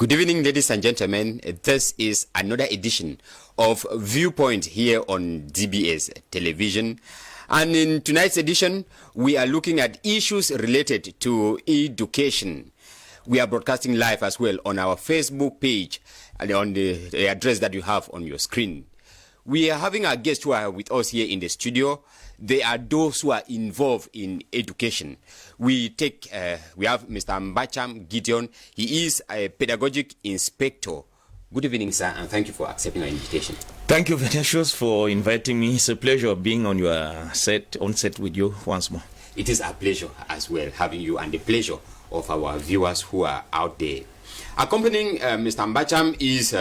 Good evening, ladies and gentlemen. This is another edition of Viewpoint here on DBS television. And in tonight's edition, we are looking at issues related to education. We are broadcasting live as well on our Facebook page and on the address that you have on your screen. We are having our guests who are with us here in the studio. They are those who are involved in education. We have Mr. Mbacham Gideon. He is a pedagogic inspector. Good evening, sir, and thank you for accepting our invitation. Thank you, Venetius, for inviting me. It's a pleasure being on your set with you once more. It is a pleasure as well having you, and the pleasure of our viewers who are out there. Accompanying Mr. Mbacham is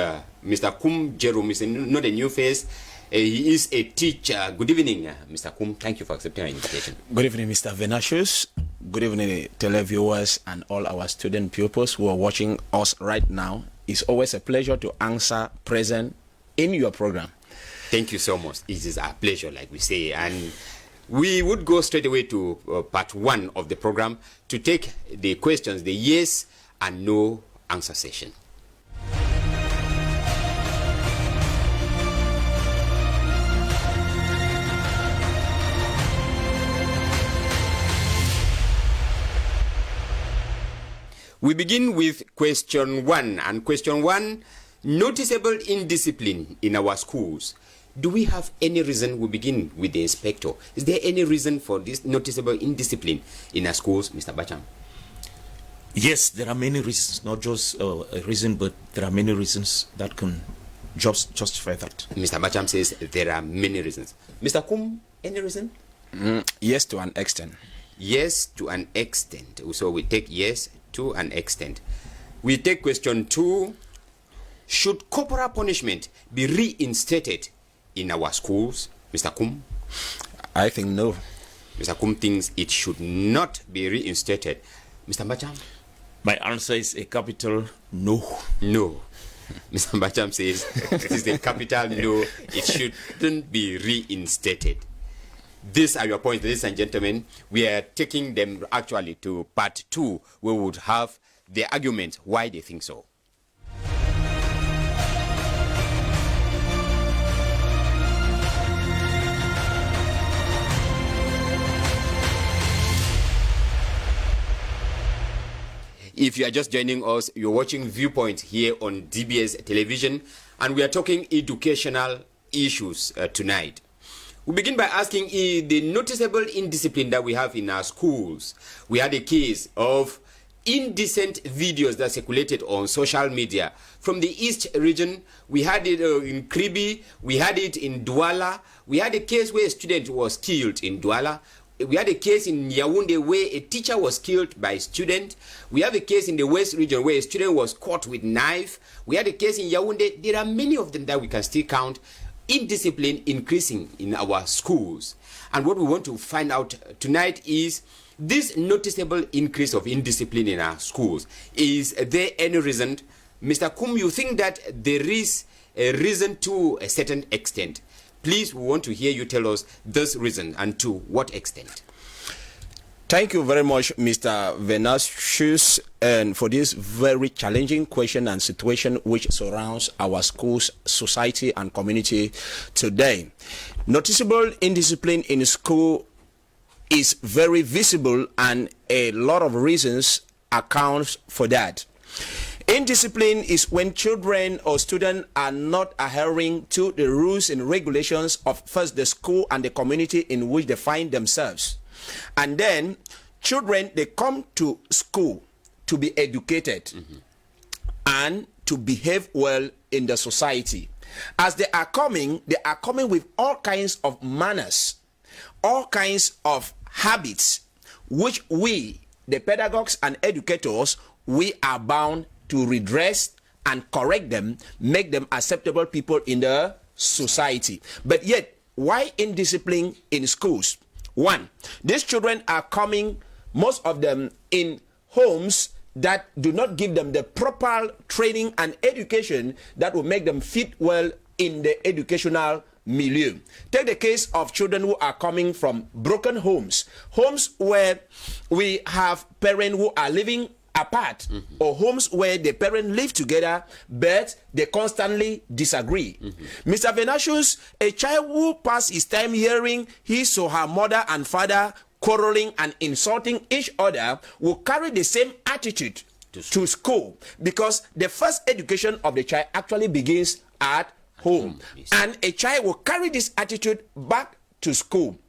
Mr. Kum Jerome. He's not a new face. He is a teacher. Good evening, Mr. Kum. Thank you for accepting our invitation. Good evening, Mr. Venetius. Good evening, televiewers and all our student pupils who are watching us right now. It's always a pleasure to answer present in your program. Thank you so much. It is our pleasure, like we say. And we would go straight away to part one of the program to take the questions, the yes and no answer session. We begin with question one, and question one, noticeable indiscipline in our schools. Do we have any reason? We begin with the inspector. Is there any reason for this noticeable indiscipline in our schools, Mr. Bacham? Yes, there are many reasons, not just a reason, but there are many reasons that can justify that. Mr. Bacham says there are many reasons. Mr. Kum, any reason? Yes, to an extent. Yes, to an extent. So we take yes to an extent. We take question two. Should corporal punishment be reinstated in our schools, Mr. Kum? I think no. Mr. Kum thinks it should not be reinstated. Mr. Mbacham? My answer is a capital no. No. Mr. Mbacham says it is a capital no. It shouldn't be reinstated. These are your points, ladies and gentlemen. We are taking them actually to part two, where we would have the argument why they think so. If you are just joining us, you're watching Viewpoint here on DBS television, and we are talking educational issues tonight. We begin by asking the noticeable indiscipline that we have in our schools. We had a case of indecent videos that circulated on social media. From the East region, we had it in Kribi, we had it in Douala, we had a case where a student was killed in Douala. We had a case in Yaoundé where a teacher was killed by a student. We have a case in the West region where a student was caught with knife. We had a case in Yaoundé. There are many of them that we can still count. Indiscipline increasing in our schools. And what we want to find out tonight is this noticeable increase of indiscipline in our schools. Is there any reason? Mr. Kum, you think that there is a reason to a certain extent? Please, we want to hear you tell us this reason and to what extent. Thank you very much, Mr. Venetius, and for this very challenging question and situation which surrounds our schools, society, and community today. Noticeable indiscipline in school is very visible, and a lot of reasons account for that. Indiscipline is when children or students are not adhering to the rules and regulations of first the school and the community in which they find themselves. And then children, they come to school to be educated and to behave well in the society. As they are coming with all kinds of manners, all kinds of habits, which we, the pedagogues and educators, we are bound to redress and correct them, make them acceptable people in the society. But yet, why indiscipline in schools? One, these children are coming, most of them, in homes that do not give them the proper training and education that will make them fit well in the educational milieu. Take the case of children who are coming from broken homes, homes where we have parents who are living apart, or homes where the parents live together but they constantly disagree. Mr. Venatius, a child who passed his time hearing his or her mother and father quarreling and insulting each other will carry the same attitude to school, because the first education of the child actually begins at home. Yes. And a child will carry this attitude back to school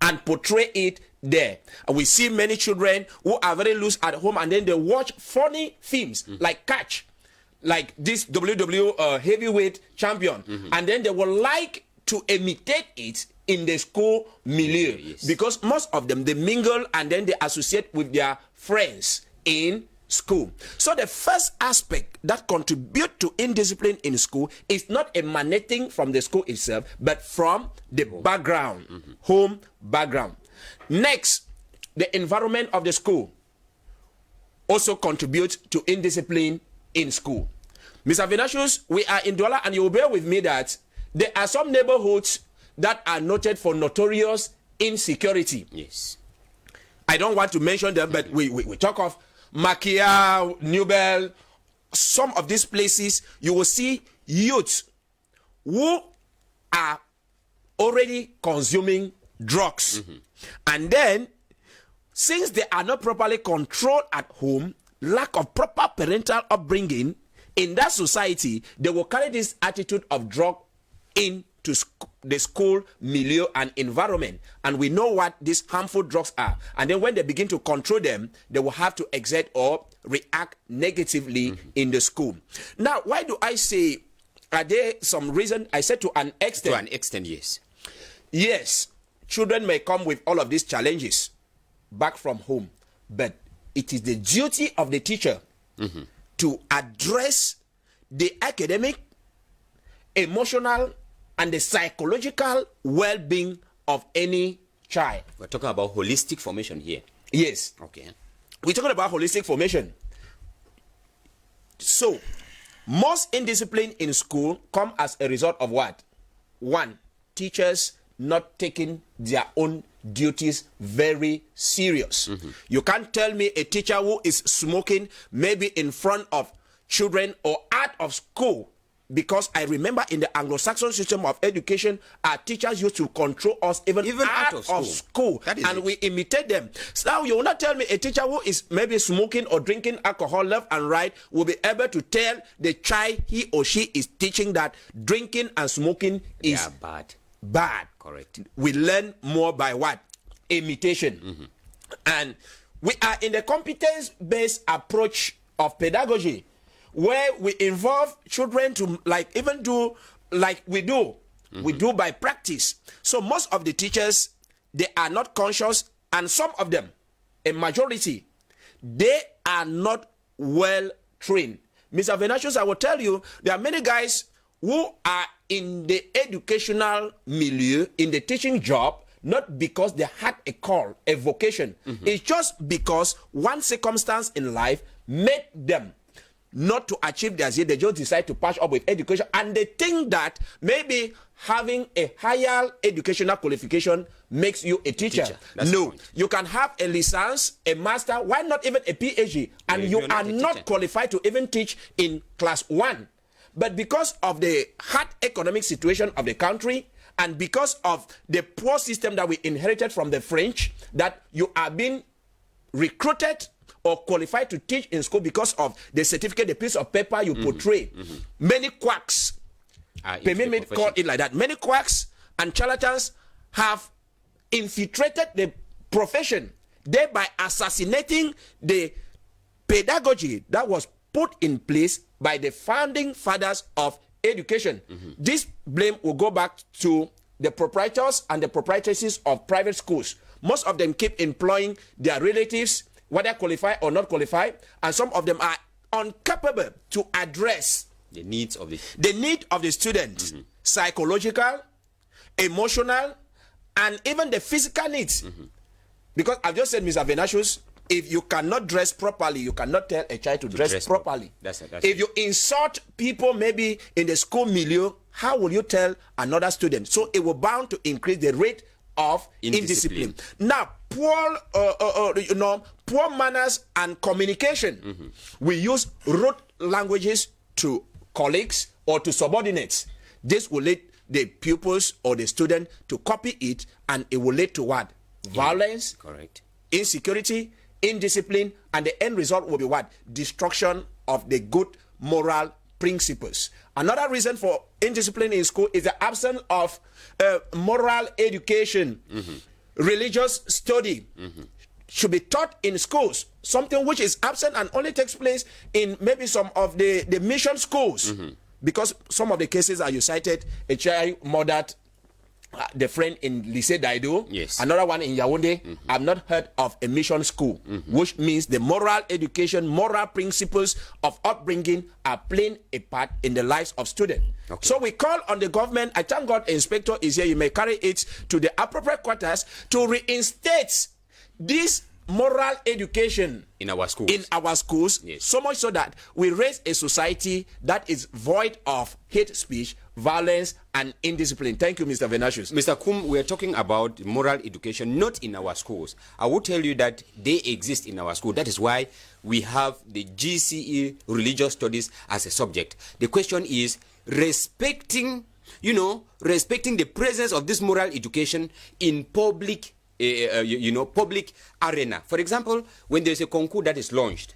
and portray it there. And we see many children who are very loose at home, and then they watch funny films like Catch, like this WWE heavyweight champion, and then they will like to imitate it in the school milieu, because most of them, they mingle and then they associate with their friends in school. So the first aspect that contribute to indiscipline in school is not emanating from the school itself, but from the background, home background. Next, the environment of the school also contributes to indiscipline in school. Mr. Venatius, we are in Douala, and you will bear with me that there are some neighborhoods that are noted for notorious insecurity. Yes. I don't want to mention them, but we talk of Makia, Newbell, some of these places. You will see youth who are already consuming drugs. And then, since they are not properly controlled at home, lack of proper parental upbringing in that society, they will carry this attitude of drug into the school milieu and environment. And we know what these harmful drugs are. And then when they begin to control them, they will have to exert or react negatively in the school. Now, why do I say, are there some reason? I said to an extent. To an extent, yes. Yes, children may come with all of these challenges back from home, but it is the duty of the teacher to address the academic, emotional, and the psychological well-being of any child. We're talking about holistic formation here. Yes. Okay. We're talking about holistic formation. So, most indiscipline in school come as a result of what? One, teachers not taking their own duties very serious. You can't tell me a teacher who is smoking maybe in front of children or out of school, because I remember in the Anglo-Saxon system of education, our teachers used to control us even out of school, and we imitate them. So now you will not tell me a teacher who is maybe smoking or drinking alcohol left and right will be able to tell the child he or she is teaching that drinking and smoking is bad. Correct. We learn more by what? Imitation. And we are in the competence-based approach of pedagogy, where we involve children to even do like we do. We do by practice. So most of the teachers, they are not conscious, and some of them, a majority, they are not well trained. Mr. Venatius, I will tell you, there are many guys who are in the educational milieu, in the teaching job, not because they had a call, a vocation. It's just because one circumstance in life made them not to achieve their zeal. They just decide to patch up with education, and they think that maybe having a higher educational qualification makes you a teacher. No, you can have a license, a master, why not even a PhD, and you are not qualified to even teach in class 1. But because of the hard economic situation of the country, and because of the poor system that we inherited from the French, that you are being recruited or qualified to teach in school because of the certificate, the piece of paper you portray. Many quacks, permit call it like that, many quacks and charlatans have infiltrated the profession, thereby assassinating the pedagogy that was put in place by the founding fathers of education. This blame will go back to the proprietors and the proprietresses of private schools. Most of them keep employing their relatives, whether qualified or not qualified, and some of them are incapable to address the needs of the student, psychological, emotional, and even the physical needs. Because I've just said, Mr. Venatius, if you cannot dress properly, you cannot tell a child to dress properly. If you insult people maybe in the school milieu, how will you tell another student? So it will bound to increase the rate of indiscipline. Now, poor manners and communication. We use rote languages to colleagues or to subordinates. This will lead the pupils or the student to copy it, and it will lead to what? Violence, correct, insecurity, indiscipline, and the end result will be what? Destruction of the good moral principles. Another reason for indiscipline in school is the absence of moral education. Religious study should be taught in schools, something which is absent and only takes place in maybe some of the mission schools. Because some of the cases that you cited, a child murdered the friend in Lycée Daido, yes, another one in Yaoundé. I've not heard of a mission school, which means the moral education, moral principles of upbringing are playing a part in the lives of students. Okay. So we call on the government. I thank God inspector is here. You may carry it to the appropriate quarters to reinstate this moral education in our schools. Yes. So much so that we raise a society that is void of hate speech, violence, and indiscipline. Thank you, Mr. Venatius. Mr. Kum, we're talking about moral education, not in our schools. I will tell you that they exist in our school. That is why we have the GCE religious studies as a subject. The question is respecting the presence of this moral education in public public arena. For example, when there's a concours that is launched,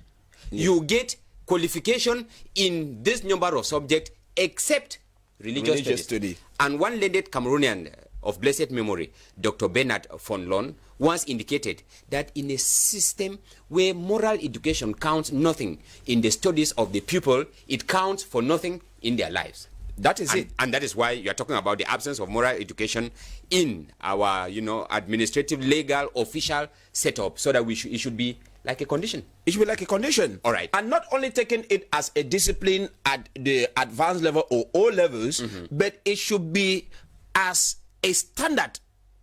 you get qualification in this number of subjects except religious study. And one learned Cameroonian of blessed memory, Dr. Bernard von Loon, once indicated that in a system where moral education counts nothing in the studies of the pupil, it counts for nothing in their lives. That is it. And that is why you are talking about the absence of moral education in our, administrative, legal, official setup, so that it should be like a condition. It should be like a condition. All right. And not only taking it as a discipline at the advanced level or O levels, but it should be as a standard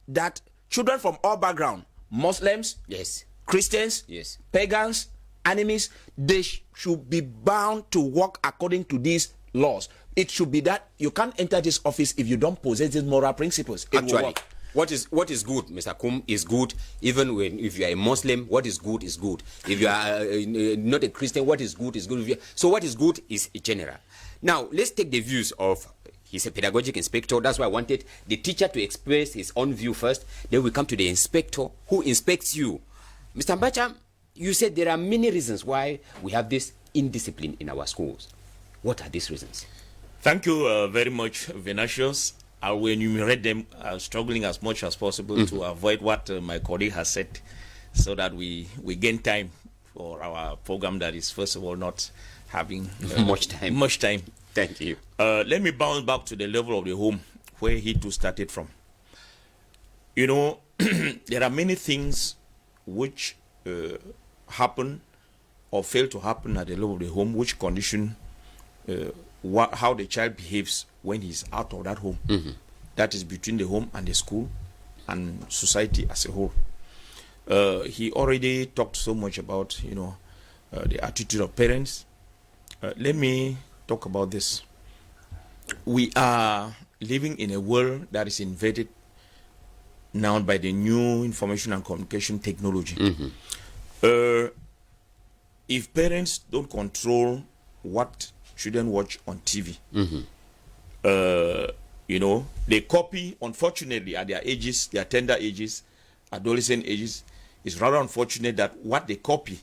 that children from all backgrounds, Muslims, yes, Christians, yes, pagans, enemies, they should be bound to work according to these laws. It should be that you can't enter this office if you don't possess these moral principles. Actually, what is good, Mr. Kum, is good. Even if you are a Muslim, what is good is good. If you are not a Christian, what is good is good. So what is good is general. Now, let's take the views of, he's a pedagogic inspector. That's why I wanted the teacher to express his own view first. Then we come to the inspector who inspects you. Mr. Mbacha, you said there are many reasons why we have this indiscipline in our schools. What are these reasons? Thank you very much, Venatius. I will enumerate them, struggling as much as possible to avoid what my colleague has said, so that we gain time for our program that is, first of all, not having much time. Thank you. Let me bounce back to the level of the home, where he too started from. There are many things which happen or fail to happen at the level of the home, which condition how the child behaves when he's out of that home. That is between the home and the school and society as a whole. He already talked so much about the attitude of parents. Let me talk about this. We are living in a world that is invaded now by the new information and communication technology. If parents don't control what children watch on TV, they copy, unfortunately, at their ages, their tender ages, adolescent ages. It's rather unfortunate that what they copy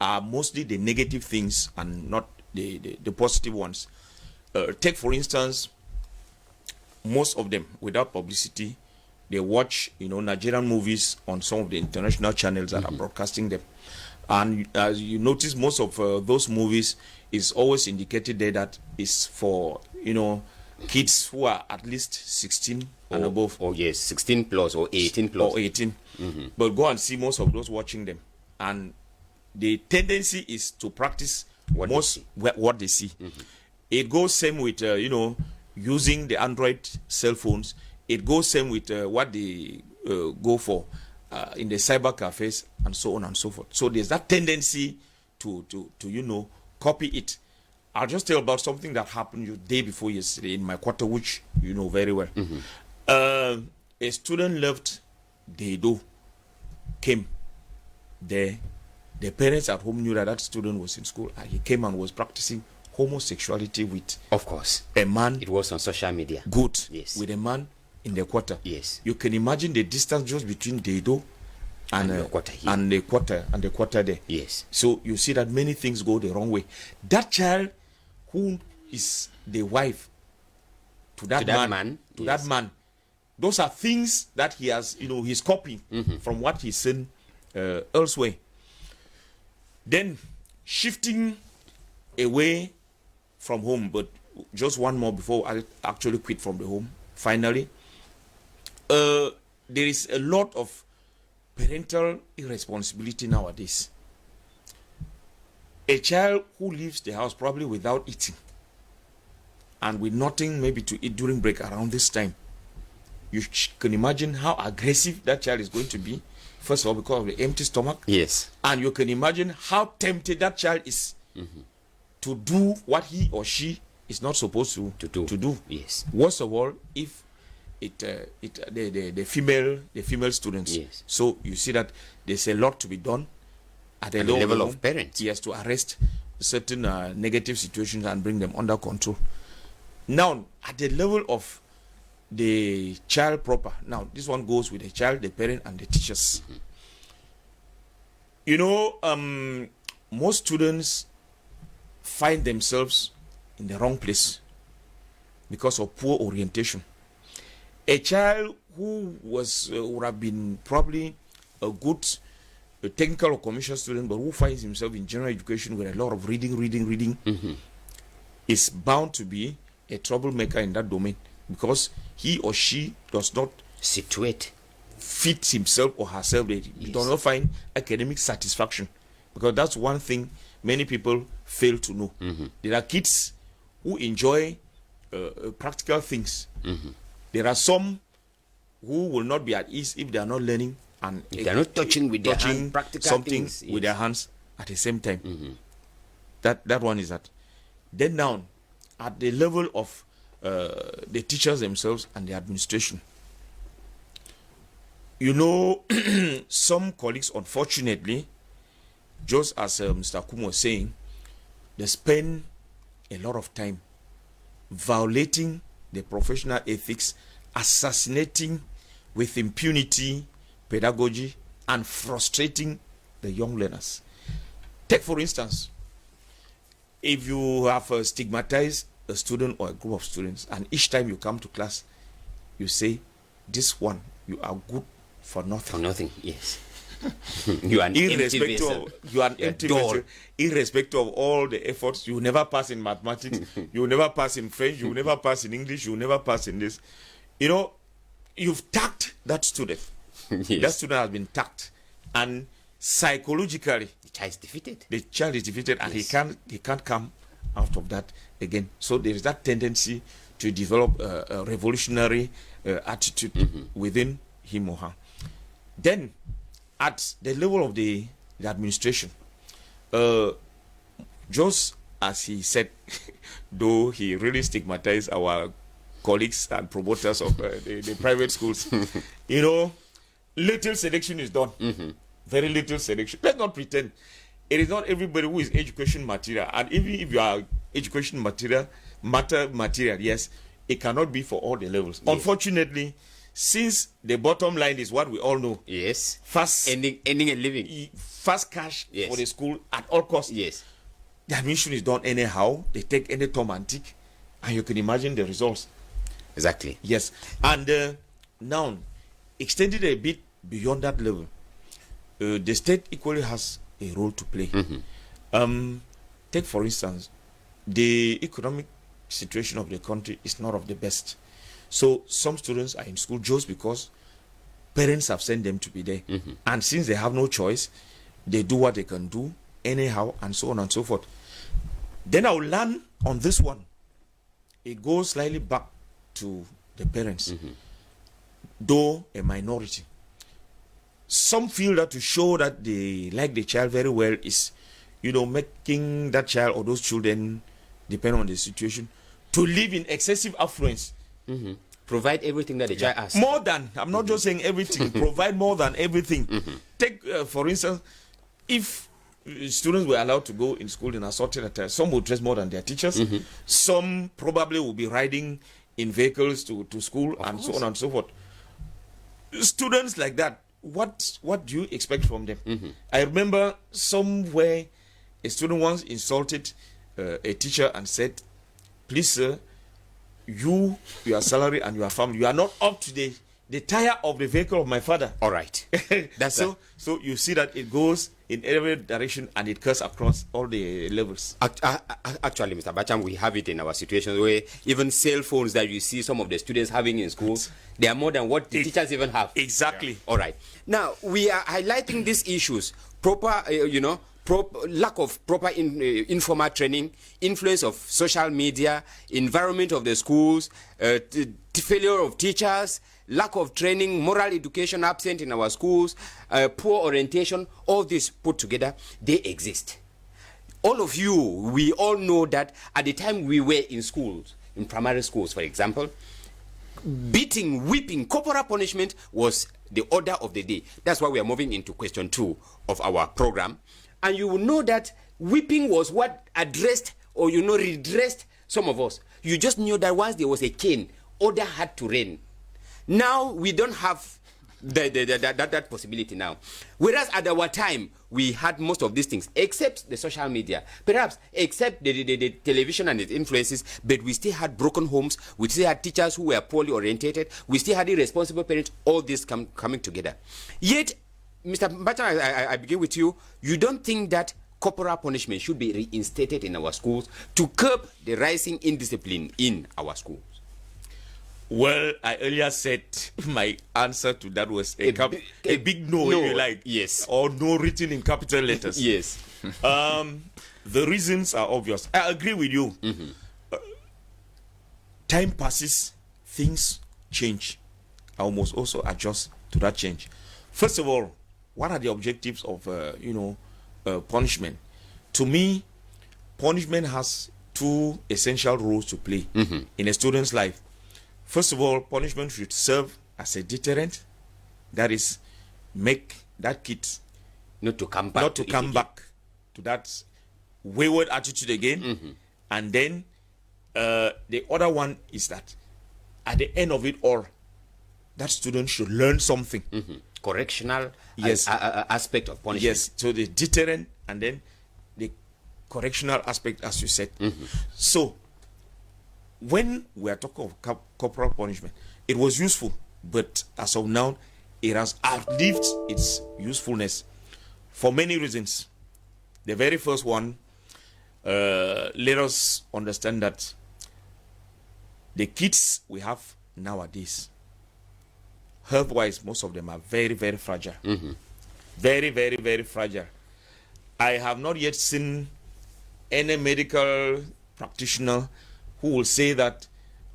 are mostly the negative things and not the positive ones. Take, for instance, most of them, without publicity, they watch, Nigerian movies on some of the international channels that are broadcasting them. And as you notice, most of those movies is always indicated there that is for, kids who are at least 16 and above. Oh, yes, 16 plus or 18 plus. Or 18. But go and see most of those watching them. And the tendency is to practice what they see. It goes same with, using the Android cell phones. It goes same with what they go for in the cyber cafes and so on and so forth. So there's that tendency to copy it. I'll just tell about something that happened the day before yesterday in my quarter, which you know very well. A student left Daido, came there the parents at home knew that that student was in school, and he came and was practicing homosexuality with, of course, a man. It was on social media. Good. Yes. With a man in the quarter. Yes. You can imagine the distance just between Dedo and the quarter here. And the quarter there. Yes. So you see that many things go the wrong way. That child who is the wife to that man, that man, those are things that he has, he's copying from what he's seen elsewhere. Then shifting away from home, but just one more before I actually quit from the home. Finally, there is a lot of parental irresponsibility nowadays. A child who leaves the house probably without eating and with nothing maybe to eat during break around this time, you can imagine how aggressive that child is going to be. First of all, because of the empty stomach. Yes. And you can imagine how tempted that child is to do what he or she is not supposed to do. Yes. Worst of all, if the female students. Yes. So you see that there's a lot to be done at the level of parents. Yes, to arrest certain negative situations and bring them under control. Now, at the level of the child proper, now this one goes with the child, the parent, and the teachers. Most students find themselves in the wrong place because of poor orientation. A child who would have been probably a good technical or commercial student, but who finds himself in general education with a lot of reading, is bound to be a troublemaker in that domain, because he or she does not fit himself or herself. They do not find academic satisfaction, because that's one thing many people fail to know. There are kids who enjoy practical things. There are some who will not be at ease if they are not learning and they are not touching with their hand, practical something things, with their hands at the same time. That one is that. Then down at the level of the teachers themselves and the administration. Some colleagues, unfortunately, just as Mr. Kum was saying, they spend a lot of time violating the professional ethics, assassinating with impunity pedagogy, and frustrating the young learners. Take, for instance, if you have stigmatized a student or a group of students, and each time you come to class, you say, this one, you are good for nothing. For nothing, yes. You are an empty vessel. You are an empty vessel. Irrespective of all the efforts, you will never pass in mathematics, you will never pass in French, you will never pass in English, you will never pass in this. You've tagged that student. Yes. That student has been tagged, and psychologically, the child is defeated. The child is defeated, and he can't come out of that again. So there is that tendency to develop a revolutionary attitude within him or her. Then, at the level of the administration, just as he said, though he really stigmatized our colleagues and promoters of the private schools, little selection is done. Very little selection. Let's not pretend. It is not everybody who is education material. And even if you are education material, yes, it cannot be for all the levels. Yes. Unfortunately, since the bottom line is what we all know. Yes. Fast ending a living. Fast cash for the school at all costs. Yes. The admission is done anyhow. They take any Tom and Tick, and you can imagine the results. Exactly. Yes. And now, extended a bit beyond that level, the state equally has a role to play. Take, for instance, the economic situation of the country is not of the best. So some students are in school just because parents have sent them to be there. And since they have no choice, they do what they can do anyhow, and so on and so forth. Then I'll learn on this one. It goes slightly back to the parents, though a minority. Some feel that to show that they like the child very well is, making that child or those children, depending on the situation, to live in excessive affluence. Provide everything that the child asks. More than, I'm not just saying everything, provide more than everything. Take, for instance, if students were allowed to go in school in assorted attire. Some would dress more than their teachers. Some probably will be riding in vehicles to school, and so on and so forth. Students like that, what do you expect from them? I remember somewhere a student once insulted a teacher and said, "Please, sir, your salary and your family, you are not up to the tire of the vehicle of my father." All right. That's so you see that it goes in every direction and it cuts across all the levels. Actually, Mr. Bacham, we have it in our situations where even cell phones that you see some of the students having in schools, they are more than what the teachers even have. Exactly. Yeah. All right. Now, we are highlighting these issues, lack of proper informal training, influence of social media, environment of the schools, failure of teachers, lack of training, moral education absent in our schools, poor orientation. All this put together, they exist. All of you, we all know that at the time we were in schools, in primary schools, for example, beating, whipping, corporal punishment was the order of the day. That's why we are moving into question 2 of our program. And you will know that whipping was what addressed or, redressed some of us. You just knew that once there was a cane, order had to reign. Now we don't have that possibility now. Whereas at our time, we had most of these things, except the social media, perhaps except the television and its influences, but we still had broken homes, we still had teachers who were poorly orientated, we still had irresponsible parents, all this coming together. Yet, Mr. Bacham, I begin with you. You don't think that corporal punishment should be reinstated in our schools to curb the rising indiscipline in our schools? Well, I earlier said my answer to that was a big no, if you like. Yes. Or no written in capital letters. Yes. The reasons are obvious. I agree with you. Time passes, things change. I must also adjust to that change. First of all, what are the objectives of punishment? To me, punishment has 2 essential roles to play in a student's life. First of all, punishment should serve as a deterrent. That is, make that kid not to come back to that wayward attitude again. And then the other one is that at the end of it all, that student should learn something. Correctional aspect of punishment. Yes, so the deterrent and then the correctional aspect, as you said. So, when we are talking of corporal punishment, it was useful, but as of now, it has outlived its usefulness for many reasons. The very first one, let us understand that the kids we have nowadays, health-wise, most of them are very, very fragile. Very, very, very fragile. I have not yet seen any medical practitioner who will say that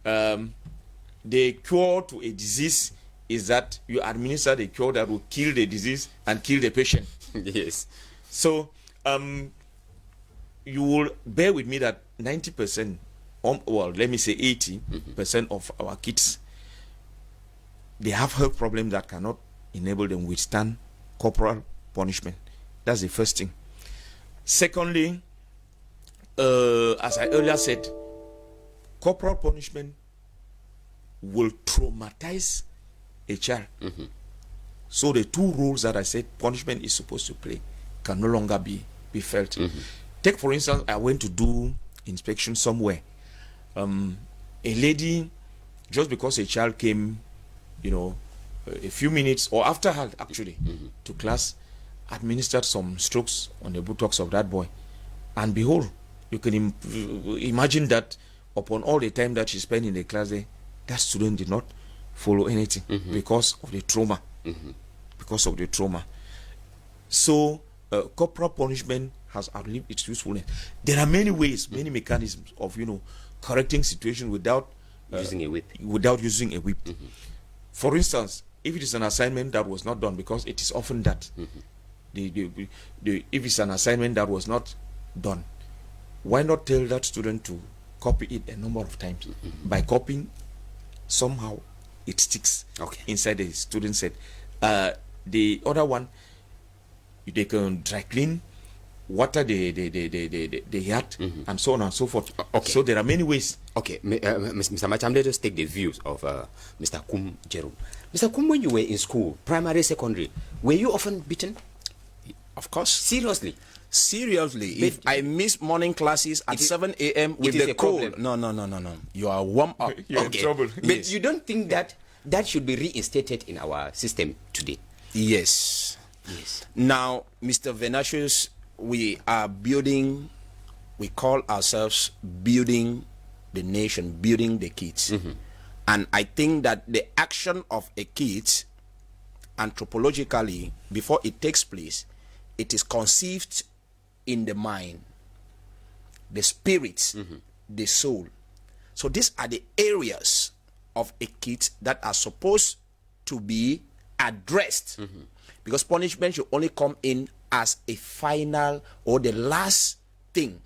the cure to a disease is that you administer the cure that will kill the disease and kill the patient. Yes. So you will bear with me that 90%, well, let me say 80% of our kids, they have health problems that cannot enable them withstand corporal punishment. That's the first thing. Secondly, as I earlier said, corporal punishment will traumatize a child. So the 2 roles that I said punishment is supposed to play can no longer be felt. Take, for instance, I went to do inspection somewhere. A lady, just because a child came, a few minutes, or after her actually, to class, administered some strokes on the buttocks of that boy. And behold, you can imagine that upon all the time that she spent in the class there, that student did not follow anything because of the trauma. Because of the trauma. So, corporal punishment has outlived its usefulness. There are many ways, many mechanisms of, correcting situation without using a whip. Without using a whip. For instance, if it is an assignment that was not done, because it is often that, if it's an assignment that was not done, why not tell that student to copy it a number of times? By copying, somehow it sticks inside the student's head. The other one, they can dry clean water the heart, and so on and so forth. Okay. So there are many ways. Okay, Mr. Macham, let us take the views of Mr. Kum Jerome. Mr. Kum, when you were in school, primary, secondary, were you often beaten? Of course. Seriously? Seriously, if I miss morning classes at 7 a.m. with the cold, no. You are warm up. You're in trouble. But you don't think that should be reinstated in our system today? Yes. Now, Mr. Venatius, we are building, we call ourselves building the nation, building the kids. And I think that the action of a kid, anthropologically, before it takes place, it is conceived in the mind, the spirit, the soul. So these are the areas of a kid that are supposed to be addressed, because punishment should only come in as a final or the last thing.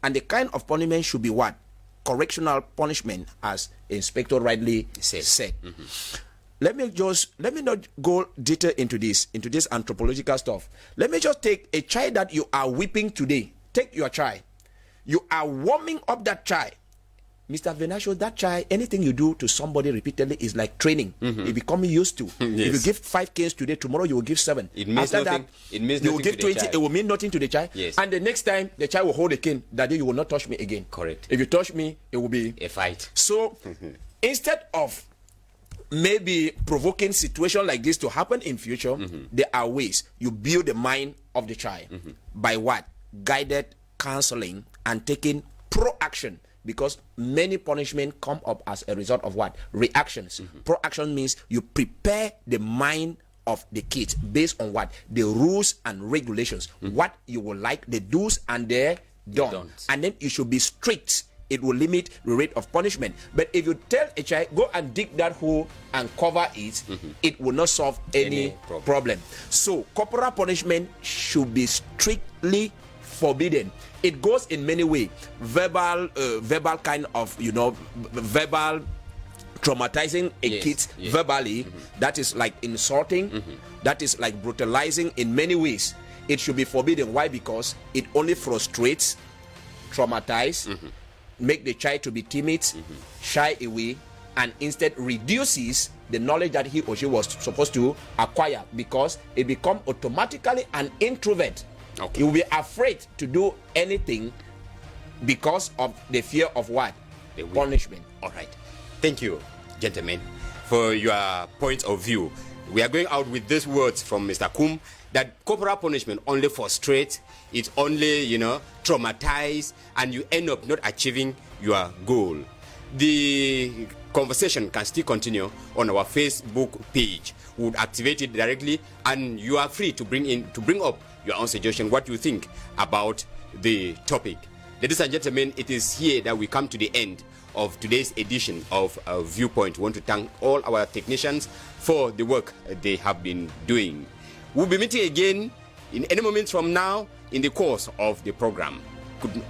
And the kind of punishment should be what? Correctional punishment, as Inspector rightly said. Let me not go detail into this anthropological stuff. Let me just take a child that you are whipping today. Take your child. You are warming up that child. Mr. Venatio, that child, anything you do to somebody repeatedly is like training. You become used to. If you give 5 canes today, tomorrow you will give 7. It means After nothing. That, it means you nothing will give to 20. the child. It will mean nothing to the child. Yes. And the next time the child will hold a cane, that day you will not touch me again. Correct. If you touch me, it will be a fight. So instead of maybe provoking situation like this to happen in future, there are ways you build the mind of the child by what? Guided counseling and taking pro-action, because many punishment come up as a result of what? Reactions. Pro-action means you prepare the mind of the kids based on what? The rules and regulations, what you will like, the do's and the don'ts. And then you should be strict. It will limit the rate of punishment. But if you tell a child, go and dig that hole and cover it, it will not solve any problem. So corporal punishment should be strictly forbidden. It goes in many ways. Verbal kind of, verbal traumatizing a kid verbally, that is like insulting, that is like brutalizing in many ways. It should be forbidden. Why? Because it only frustrates, traumatize, make the child to be timid, shy away, and instead reduces the knowledge that he or she was supposed to acquire, because it becomes automatically an introvert. He will be afraid to do anything because of the fear of what? The punishment. All right. Thank you, gentlemen, for your point of view. We are going out with these words from Mr. Kum, that corporal punishment only frustrates, it only, traumatize, and you end up not achieving your goal. The conversation can still continue on our Facebook page. We would activate it directly, and you are free to bring up your own suggestion, what you think about the topic. Ladies and gentlemen, it is here that we come to the end of today's edition of Viewpoint. We want to thank all our technicians for the work they have been doing. We'll be meeting again in any moment from now in the course of the program. Good.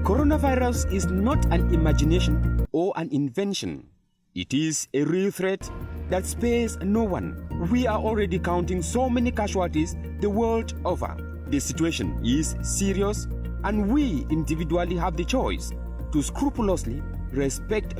Coronavirus is not an imagination or an invention. It is a real threat that spares no one. We are already counting so many casualties the world over. The situation is serious, and we individually have the choice to scrupulously respect